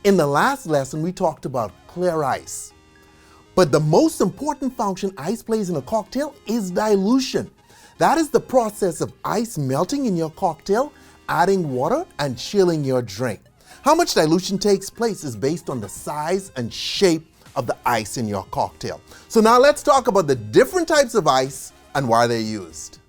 In the last lesson, we talked about clear ice. But the most important function ice plays in a cocktail is dilution. That is the process of ice melting in your cocktail, adding water, and chilling your drink. How much dilution takes place is based on the size and shape of the ice in your cocktail. So now let's talk about the different types of ice and why they're used.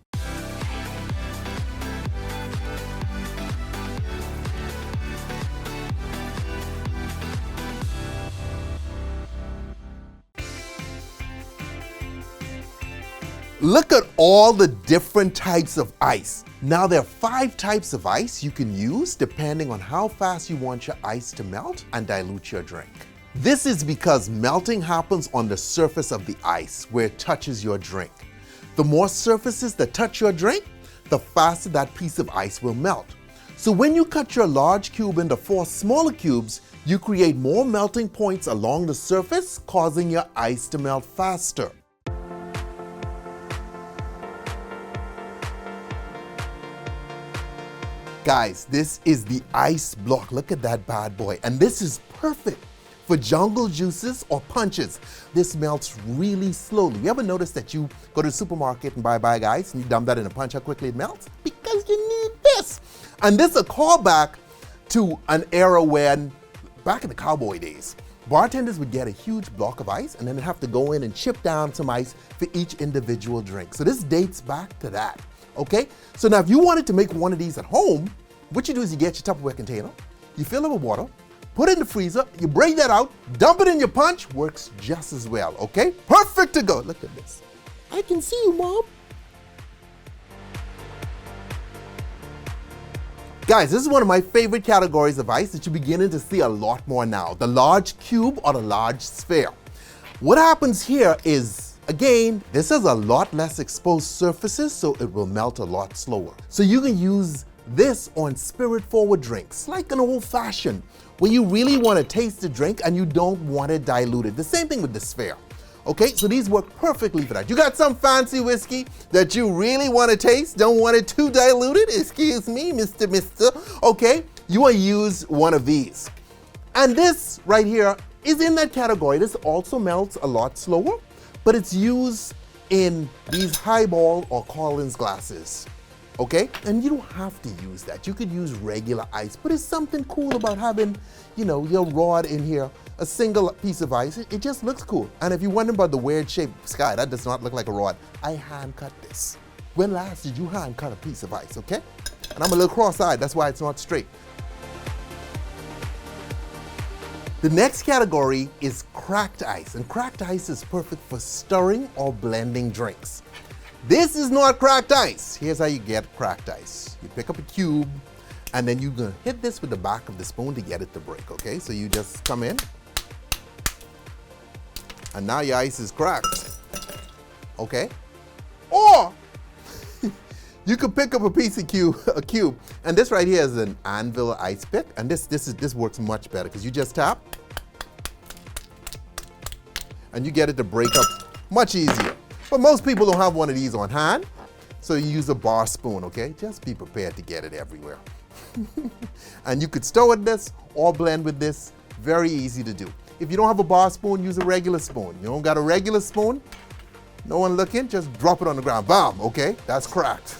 Look at all the different types of ice. Now there are 5 types of ice you can use depending on how fast you want your ice to melt and dilute your drink. This is because melting happens on the surface of the ice where it touches your drink. The more surfaces that touch your drink, the faster that piece of ice will melt. So when you cut your large cube into 4 smaller cubes, you create more melting points along the surface, causing your ice to melt faster. Guys, this is the ice block. Look at that bad boy. And this is perfect for jungle juices or punches. This melts really slowly. You ever notice that you go to the supermarket and buy a bag of ice and you dump that in a punch, how quickly it melts? Because you need this. And this is a callback to an era when, back in the cowboy days, bartenders would get a huge block of ice and then they'd have to go in and chip down some ice for each individual drink. So this dates back to that. Okay, so now if you wanted to make one of these at home, what you do is you get your Tupperware container, you fill it with water, put it in the freezer, you break that out, dump it in your punch, works just as well, okay? Perfect to go. Look at this. I can see you, Mom. Guys, this is one of my favorite categories of ice that you're beginning to see a lot more now, the large cube or the large sphere. What happens here is, again, this has a lot less exposed surfaces, so it will melt a lot slower. So you can use this on spirit-forward drinks, like an old-fashioned, where you really want to taste the drink and you don't want it diluted. The same thing with the sphere. Okay, so these work perfectly for that. You got some fancy whiskey that you really want to taste, don't want it too diluted, excuse me, Mr. Okay, you want to use one of these. And this right here is in that category. This also melts a lot slower, but it's used in these highball or Collins glasses, okay? And you don't have to use that. You could use regular ice, but it's something cool about having, you know, your rod in here, a single piece of ice. It just looks cool. And if you're wondering about the weird shape, Sky, that does not look like a rod. I hand cut this. When last did you hand cut a piece of ice, okay? And I'm a little cross-eyed, that's why it's not straight. The next category is cracked ice, and cracked ice is perfect for stirring or blending drinks. This is not cracked ice. Here's how you get cracked ice. You pick up a cube, and then you're gonna hit this with the back of the spoon to get it to break, okay? So you just come in, and now your ice is cracked, okay? Or you could pick up a piece of a cube, and this right here is an anvil ice pick, and this works much better because you just tap, and you get it to break up much easier. But most people don't have one of these on hand, so you use a bar spoon, okay? Just be prepared to get it everywhere. And you could stir with this or blend with this, very easy to do. If you don't have a bar spoon, use a regular spoon. You don't got a regular spoon, no one looking, just drop it on the ground, bam, okay? That's cracked.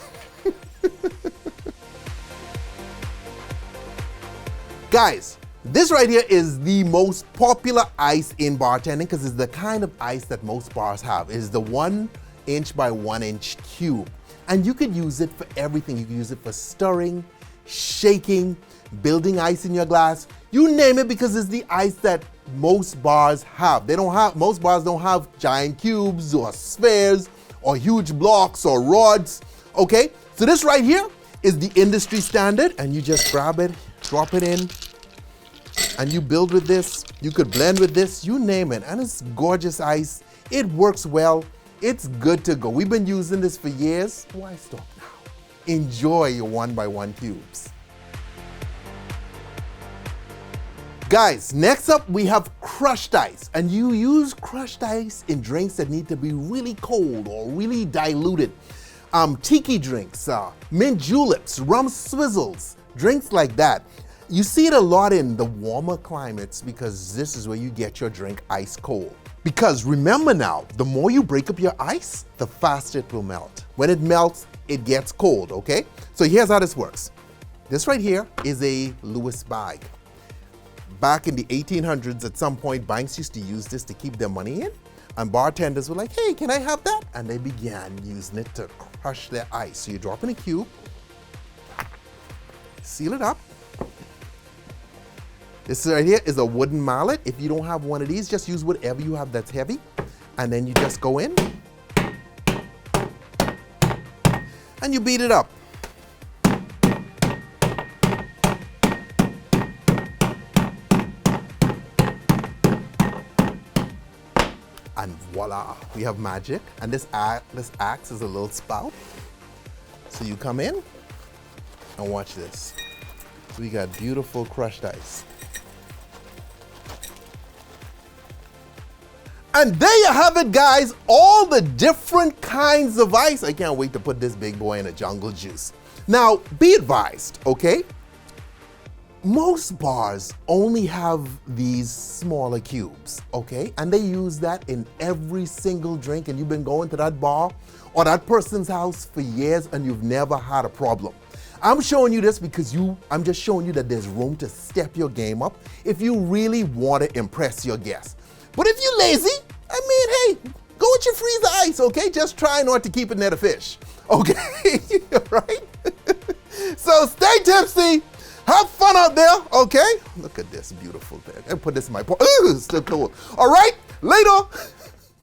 Guys, this right here is the most popular ice in bartending because it's the kind of ice that most bars have. It is the 1 inch by 1 inch cube. And you could use it for everything. You can use it for stirring, shaking, building ice in your glass. You name it, because it's the ice that most bars have. Most bars don't have giant cubes or spheres or huge blocks or rods, okay? So this right here is the industry standard, and you just grab it, drop it in, and you build with this. You could blend with this, you name it, and it's gorgeous ice. It works well. It's good to go. We've been using this for years. Why stop now? Enjoy your 1 by 1 cubes. Guys, next up we have crushed ice, and you use crushed ice in drinks that need to be really cold or really diluted. Tiki drinks, mint juleps, rum swizzles, drinks like that. You see it a lot in the warmer climates because this is where you get your drink ice cold. Because remember now, the more you break up your ice, the faster it will melt. When it melts, it gets cold, okay? So here's how this works. This right here is a Lewis bag. Back in the 1800s, at some point, banks used to use this to keep their money in. And bartenders were like, hey, can I have that? And they began using it to crush their ice. So you drop in a cube, seal it up. This right here is a wooden mallet. If you don't have one of these, just use whatever you have that's heavy. And then you just go in and you beat it up. And voila, we have magic. And this acts as a little spout. So you come in and watch this. So we got beautiful crushed ice. And there you have it, guys, all the different kinds of ice. I can't wait to put this big boy in a jungle juice. Now, be advised, okay? Most bars only have these smaller cubes, okay? And they use that in every single drink, and you've been going to that bar or that person's house for years and you've never had a problem. I'm showing you this because I'm just showing you that there's room to step your game up if you really want to impress your guests. But if you're lazy, I mean, hey, go with your freezer ice, okay? Just try not to keep it near the fish, okay? Right? So stay tipsy, have fun out there, okay? Look at this beautiful thing. I put this in my pot. Ooh, it's still cold. All right, later.